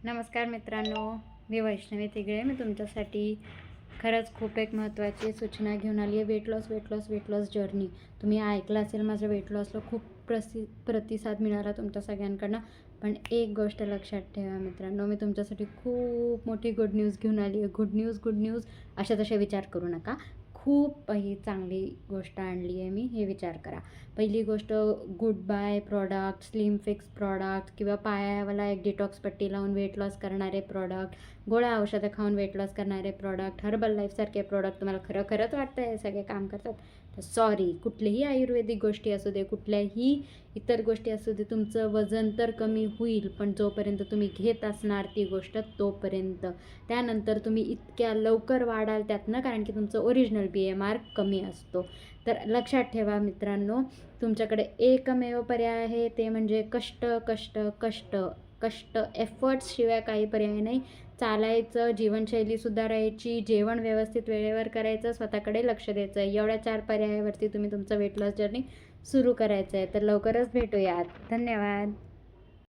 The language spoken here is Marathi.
नमस्कार मित्रांनो, मी वैष्णवी तिगळे. मी तुमच्यासाठी खरंच खूप एक महत्त्वाची सूचना घेऊन आली आहे. Weight loss journey. तुम्ही ऐकलं असेल, माझ्या वेट लॉसला खूप प्रतिसाद मिळाला तुमच्या सगळ्यांकडनं. पण एक गोष्ट लक्षात ठेवा मित्रांनो, मी तुमच्यासाठी खूप मोठी गुड न्यूज घेऊन आली आहे. गुड न्यूज अशा तशा विचार करू नका. खूप ही चांगली गोष्ट आणली आहे मी, हे विचार करा. पहिली गोष्ट, good bye product, slim fix product किंवा पायावाला एक डिटॉक्स पट्टी लावून वेट लॉस करणारे प्रॉडक्ट, गोळ्या औषधं खाऊन वेट लॉस करणारे प्रॉडक्ट, हर्बल लाईफसारखे प्रॉडक्ट तुम्हाला खरंच वाटतं हे सगळे काम करतात, तर सॉरी. कुठलीही आयुर्वेदिक गोष्टी असू दे, कुठल्याही इतर गोष्टी असू दे, तुमचं वजन तर कमी होईल, पण जोपर्यंत तुम्ही घेत असणार ती गोष्ट तोपर्यंत. त्यानंतर तुम्ही इतक्या लवकर वाढाल त्यातनं, कारण की तुमचं ओरिजिनल BMR कमी असतो. तर लक्षात ठेवा मित्रांनो, तुमच्याकडे एकमेव पर्याय आहे, ते म्हणजे कष्ट. एफर्ट्सशिवाय काही पर्याय नाही. चालायचं, जीवनशैली सुधारायची, जेवण व्यवस्थित वेळेवर करायचं, स्वतःकडे लक्ष द्यायचं. एवढ्या 4 पर्यायावरती तुम्ही तुमचं वेट लॉस जर्नी सुरू करायचं आहे. तर लवकरच भेटूयात. धन्यवाद.